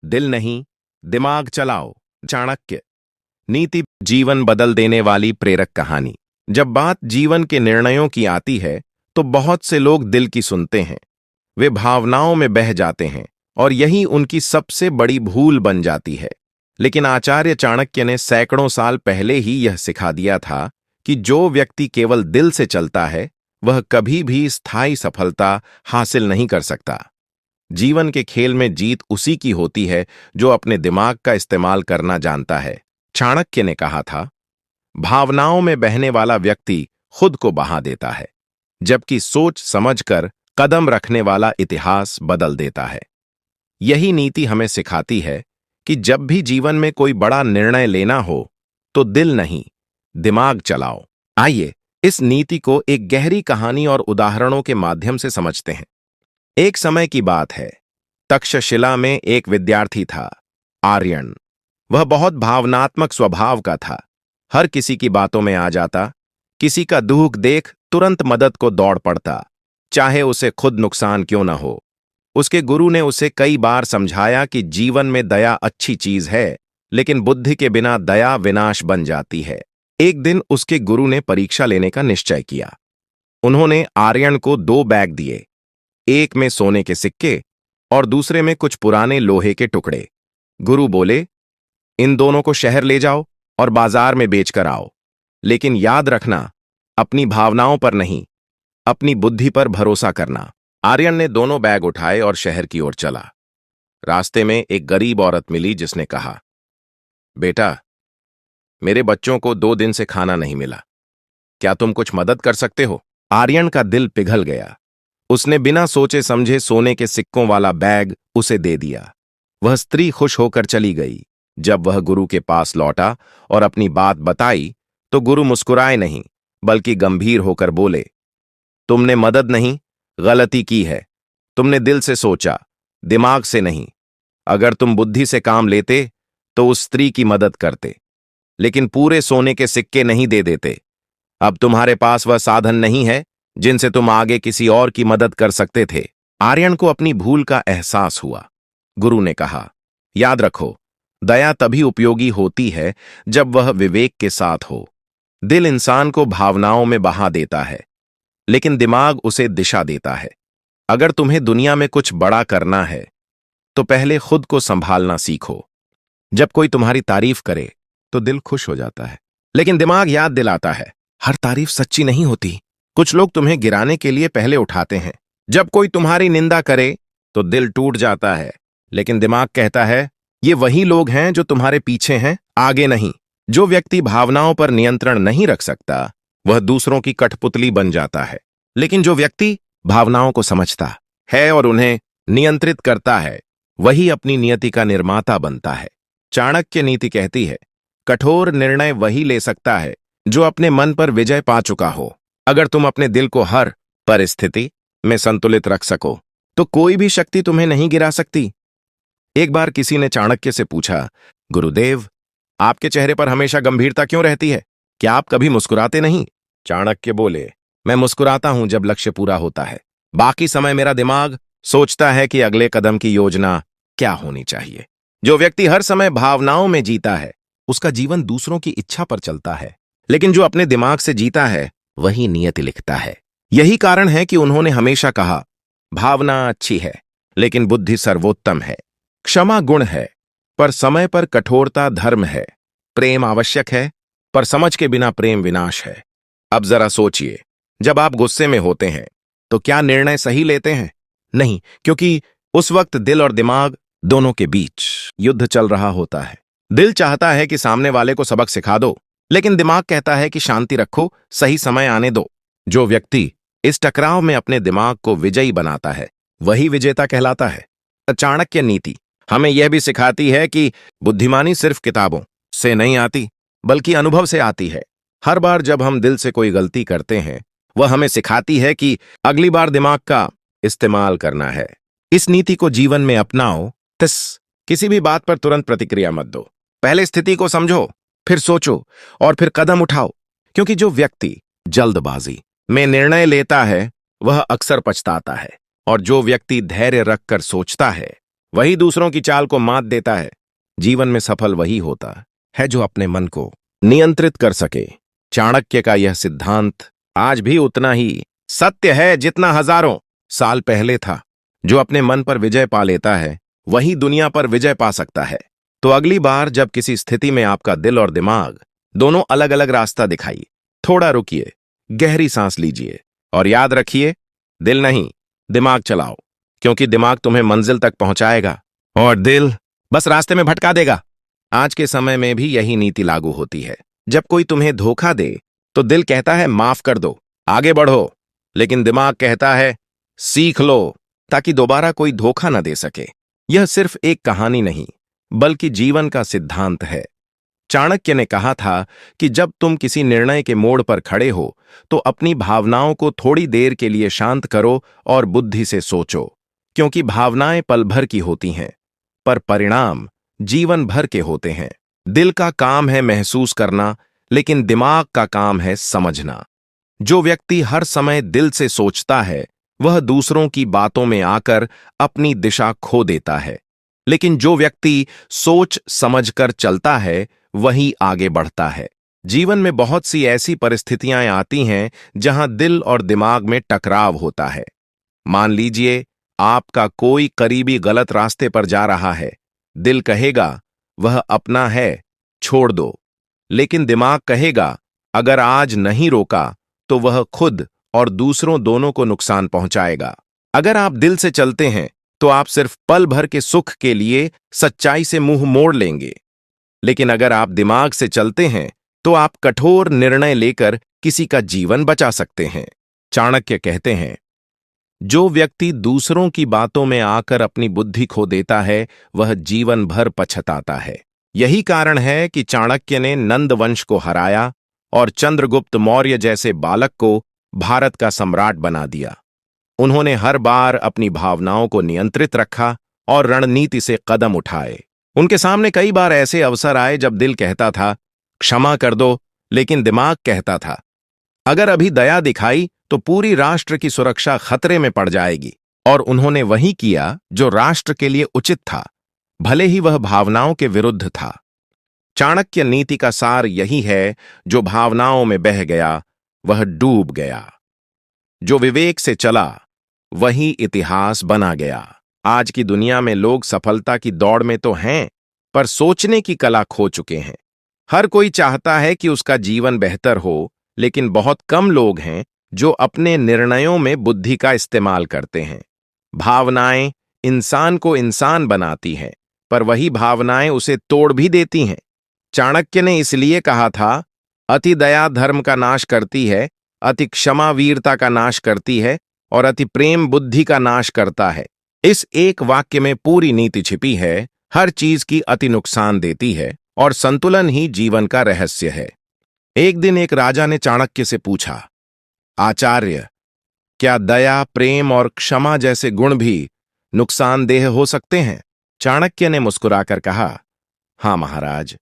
दिल नहीं, दिमाग चलाओ। चाणक्य नीति जीवन बदल देने वाली प्रेरक कहानी। जब बात जीवन के निर्णयों की आती है तो बहुत से लोग दिल की सुनते हैं। वे भावनाओं में बह जाते हैं और यही उनकी सबसे बड़ी भूल बन जाती है। लेकिन आचार्य चाणक्य ने सैकड़ों साल पहले ही यह सिखा दिया था कि जो व्यक्ति केवल दिल से चलता है वह कभी भी स्थायी सफलता हासिल नहीं कर सकता। जीवन के खेल में जीत उसी की होती है जो अपने दिमाग का इस्तेमाल करना जानता है। चाणक्य ने कहा था, भावनाओं में बहने वाला व्यक्ति खुद को बहा देता है, जबकि सोच समझकर कदम रखने वाला इतिहास बदल देता है। यही नीति हमें सिखाती है कि जब भी जीवन में कोई बड़ा निर्णय लेना हो तो दिल नहीं, दिमाग चलाओ। आइए इस नीति को एक गहरी कहानी और उदाहरणों के माध्यम से समझते हैं। एक समय की बात है, तक्षशिला में एक विद्यार्थी था, आर्यन। वह बहुत भावनात्मक स्वभाव का था, हर किसी की बातों में आ जाता, किसी का दुख देख तुरंत मदद को दौड़ पड़ता, चाहे उसे खुद नुकसान क्यों न हो। उसके गुरु ने उसे कई बार समझाया कि जीवन में दया अच्छी चीज है, लेकिन बुद्धि के बिना दया विनाश बन जाती है। एक दिन उसके गुरु ने परीक्षा लेने का निश्चय किया। उन्होंने आर्यन को 2 बैग दिए, एक में सोने के सिक्के और दूसरे में कुछ पुराने लोहे के टुकड़े। गुरु बोले, इन दोनों को शहर ले जाओ और बाजार में बेचकर आओ, लेकिन याद रखना, अपनी भावनाओं पर नहीं, अपनी बुद्धि पर भरोसा करना। आर्यन ने दोनों बैग उठाए और शहर की ओर चला। रास्ते में एक गरीब औरत मिली जिसने कहा, बेटा, मेरे बच्चों को 2 दिन से खाना नहीं मिला, क्या तुम कुछ मदद कर सकते हो? आर्यन का दिल पिघल गया। उसने बिना सोचे समझे सोने के सिक्कों वाला बैग उसे दे दिया। वह स्त्री खुश होकर चली गई। जब वह गुरु के पास लौटा और अपनी बात बताई तो गुरु मुस्कुराए नहीं, बल्कि गंभीर होकर बोले, तुमने मदद नहीं, गलती की है। तुमने दिल से सोचा, दिमाग से नहीं। अगर तुम बुद्धि से काम लेते तो उस स्त्री की मदद करते, लेकिन पूरे सोने के सिक्के नहीं दे देते। अब तुम्हारे पास वह साधन नहीं है जिनसे तुम आगे किसी और की मदद कर सकते थे। आर्यन को अपनी भूल का एहसास हुआ। गुरु ने कहा, याद रखो, दया तभी उपयोगी होती है जब वह विवेक के साथ हो। दिल इंसान को भावनाओं में बहा देता है, लेकिन दिमाग उसे दिशा देता है। अगर तुम्हें दुनिया में कुछ बड़ा करना है तो पहले खुद को संभालना सीखो। जब कोई तुम्हारी तारीफ करे तो दिल खुश हो जाता है, लेकिन दिमाग याद दिलाता है, हर तारीफ सच्ची नहीं होती। कुछ लोग तुम्हें गिराने के लिए पहले उठाते हैं। जब कोई तुम्हारी निंदा करे तो दिल टूट जाता है, लेकिन दिमाग कहता है, ये वही लोग हैं जो तुम्हारे पीछे हैं, आगे नहीं। जो व्यक्ति भावनाओं पर नियंत्रण नहीं रख सकता वह दूसरों की कठपुतली बन जाता है, लेकिन जो व्यक्ति भावनाओं को समझता है और उन्हें नियंत्रित करता है वही अपनी नियति का निर्माता बनता है। चाणक्य नीति कहती है, कठोर निर्णय वही ले सकता है जो अपने मन पर विजय पा चुका हो। अगर तुम अपने दिल को हर परिस्थिति में संतुलित रख सको तो कोई भी शक्ति तुम्हें नहीं गिरा सकती। एक बार किसी ने चाणक्य से पूछा, गुरुदेव, आपके चेहरे पर हमेशा गंभीरता क्यों रहती है? क्या आप कभी मुस्कुराते नहीं? चाणक्य बोले, मैं मुस्कुराता हूं जब लक्ष्य पूरा होता है। बाकी समय मेरा दिमाग सोचता है कि अगले कदम की योजना क्या होनी चाहिए। जो व्यक्ति हर समय भावनाओं में जीता है उसका जीवन दूसरों की इच्छा पर चलता है, लेकिन जो अपने दिमाग से जीता है वही नियति लिखता है। यही कारण है कि उन्होंने हमेशा कहा, भावना अच्छी है लेकिन बुद्धि सर्वोत्तम है। क्षमा गुण है पर समय पर कठोरता धर्म है। प्रेम आवश्यक है पर समझ के बिना प्रेम विनाश है। अब जरा सोचिए, जब आप गुस्से में होते हैं तो क्या निर्णय सही लेते हैं? नहीं, क्योंकि उस वक्त दिल और दिमाग दोनों के बीच युद्ध चल रहा होता है। दिल चाहता है कि सामने वाले को सबक सिखा दो, लेकिन दिमाग कहता है कि शांति रखो, सही समय आने दो। जो व्यक्ति इस टकराव में अपने दिमाग को विजयी बनाता है वही विजेता कहलाता है। चाणक्य नीति हमें यह भी सिखाती है कि बुद्धिमानी सिर्फ किताबों से नहीं आती बल्कि अनुभव से आती है। हर बार जब हम दिल से कोई गलती करते हैं वह हमें सिखाती है कि अगली बार दिमाग का इस्तेमाल करना है। इस नीति को जीवन में अपनाओ। किसी भी बात पर तुरंत प्रतिक्रिया मत दो। पहले स्थिति को समझो, फिर सोचो और फिर कदम उठाओ, क्योंकि जो व्यक्ति जल्दबाजी में निर्णय लेता है वह अक्सर पछताता है, और जो व्यक्ति धैर्य रखकर सोचता है वही दूसरों की चाल को मात देता है। जीवन में सफल वही होता है जो अपने मन को नियंत्रित कर सके। चाणक्य का यह सिद्धांत आज भी उतना ही सत्य है जितना हजारों साल पहले था। जो अपने मन पर विजय पा लेता है वही दुनिया पर विजय पा सकता है। तो अगली बार जब किसी स्थिति में आपका दिल और दिमाग दोनों अलग अलग रास्ता दिखाई, थोड़ा रुकिए, गहरी सांस लीजिए और याद रखिए, दिल नहीं दिमाग चलाओ, क्योंकि दिमाग तुम्हें मंजिल तक पहुंचाएगा और दिल बस रास्ते में भटका देगा। आज के समय में भी यही नीति लागू होती है। जब कोई तुम्हें धोखा दे तो दिल कहता है माफ कर दो, आगे बढ़ो, लेकिन दिमाग कहता है सीख लो ताकि दोबारा कोई धोखा न दे सके। यह सिर्फ एक कहानी नहीं बल्कि जीवन का सिद्धांत है। चाणक्य ने कहा था कि जब तुम किसी निर्णय के मोड़ पर खड़े हो तो अपनी भावनाओं को थोड़ी देर के लिए शांत करो और बुद्धि से सोचो, क्योंकि भावनाएं पल भर की होती हैं पर परिणाम जीवन भर के होते हैं। दिल का काम है महसूस करना, लेकिन दिमाग का काम है समझना। जो व्यक्ति हर समय दिल से सोचता है वह दूसरों की बातों में आकर अपनी दिशा खो देता है, लेकिन जो व्यक्ति सोच समझकर चलता है वही आगे बढ़ता है। जीवन में बहुत सी ऐसी परिस्थितियां आती हैं जहां दिल और दिमाग में टकराव होता है। मान लीजिए आपका कोई करीबी गलत रास्ते पर जा रहा है। दिल कहेगा वह अपना है, छोड़ दो, लेकिन दिमाग कहेगा अगर आज नहीं रोका तो वह खुद और दूसरों दोनों को नुकसान पहुंचाएगा। अगर आप दिल से चलते हैं तो आप सिर्फ पल भर के सुख के लिए सच्चाई से मुंह मोड़ लेंगे, लेकिन अगर आप दिमाग से चलते हैं तो आप कठोर निर्णय लेकर किसी का जीवन बचा सकते हैं। चाणक्य कहते हैं जो व्यक्ति दूसरों की बातों में आकर अपनी बुद्धि खो देता है वह जीवन भर पछताता है। यही कारण है कि चाणक्य ने नंद वंश को हराया और चंद्रगुप्त मौर्य जैसे बालक को भारत का सम्राट बना दिया। उन्होंने हर बार अपनी भावनाओं को नियंत्रित रखा और रणनीति से कदम उठाए। उनके सामने कई बार ऐसे अवसर आए जब दिल कहता था क्षमा कर दो, लेकिन दिमाग कहता था अगर अभी दया दिखाई तो पूरी राष्ट्र की सुरक्षा खतरे में पड़ जाएगी। और उन्होंने वही किया जो राष्ट्र के लिए उचित था, भले ही वह भावनाओं के विरुद्ध था। चाणक्य नीति का सार यही है, जो भावनाओं में बह गया वह डूब गया, जो विवेक से चला वही इतिहास बना गया। आज की दुनिया में लोग सफलता की दौड़ में तो हैं, पर सोचने की कला खो चुके हैं। हर कोई चाहता है कि उसका जीवन बेहतर हो, लेकिन बहुत कम लोग हैं जो अपने निर्णयों में बुद्धि का इस्तेमाल करते हैं। भावनाएं इंसान को इंसान बनाती हैं, पर वही भावनाएं उसे तोड़ भी देती हैं। चाणक्य ने इसलिए कहा था अति दया धर्म का नाश करती है, अति क्षमा वीरता का नाश करती है और अति प्रेम बुद्धि का नाश करता है। इस एक वाक्य में पूरी नीति छिपी है। हर चीज की अति नुकसान देती है और संतुलन ही जीवन का रहस्य है। एक दिन एक राजा ने चाणक्य से पूछा, आचार्य, क्या दया, प्रेम और क्षमा जैसे गुण भी नुकसानदेह हो सकते हैं? चाणक्य ने मुस्कुराकर कहा, हां महाराज,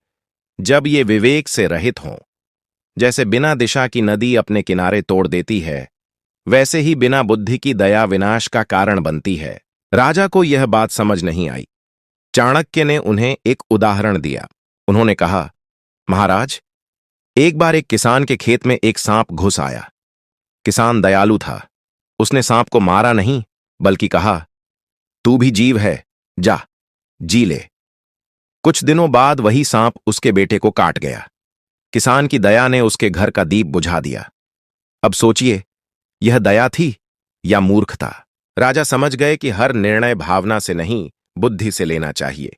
जब ये विवेक से रहित हों। जैसे बिना दिशा की नदी अपने किनारे तोड़ देती है, वैसे ही बिना बुद्धि की दया विनाश का कारण बनती है। राजा को यह बात समझ नहीं आई। चाणक्य ने उन्हें एक उदाहरण दिया। उन्होंने कहा, महाराज, एक बार एक किसान के खेत में एक सांप घुस आया। किसान दयालु था। उसने सांप को मारा नहीं, बल्कि कहा, तू भी जीव है, जा जी ले। कुछ दिनों बाद वही सांप उसके बेटे को काट गया। किसान की दया ने उसके घर का दीप बुझा दिया। अब सोचिए, यह दया थी या मूर्खता? राजा समझ गए कि हर निर्णय भावना से नहीं, बुद्धि से लेना चाहिए।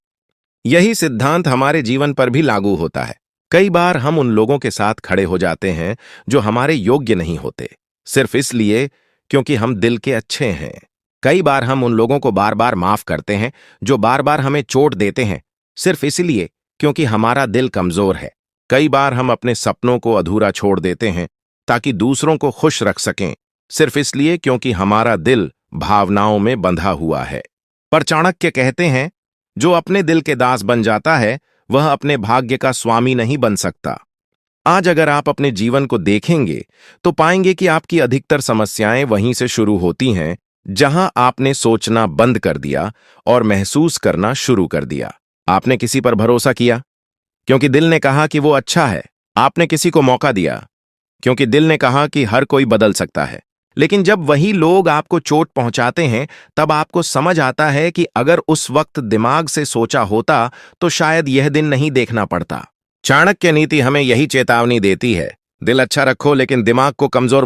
यही सिद्धांत हमारे जीवन पर भी लागू होता है। कई बार हम उन लोगों के साथ खड़े हो जाते हैं जो हमारे योग्य नहीं होते, सिर्फ इसलिए क्योंकि हम दिल के अच्छे हैं। कई बार हम उन लोगों को बार बार माफ करते हैं जो बार बार हमें चोट देते हैं, सिर्फ इसलिए क्योंकि हमारा दिल कमजोर है। कई बार हम अपने सपनों को अधूरा छोड़ देते हैं ताकि दूसरों को खुश रख सकें, सिर्फ इसलिए क्योंकि हमारा दिल भावनाओं में बंधा हुआ है। पर चाणक्य कहते हैं, जो अपने दिल के दास बन जाता है वह अपने भाग्य का स्वामी नहीं बन सकता। आज अगर आप अपने जीवन को देखेंगे तो पाएंगे कि आपकी अधिकतर समस्याएं वहीं से शुरू होती हैं जहां आपने सोचना बंद कर दिया और महसूस करना शुरू कर दिया। आपने किसी पर भरोसा किया क्योंकि दिल ने कहा कि वो अच्छा है। आपने किसी को मौका दिया क्योंकि दिल ने कहा कि हर कोई बदल सकता है। लेकिन जब वही लोग आपको चोट पहुंचाते हैं, तब आपको समझ आता है कि अगर उस वक्त दिमाग से सोचा होता तो शायद यह दिन नहीं देखना पड़ता। चाणक्य नीति हमें यही चेतावनी देती है, दिल अच्छा रखो लेकिन दिमाग को कमजोर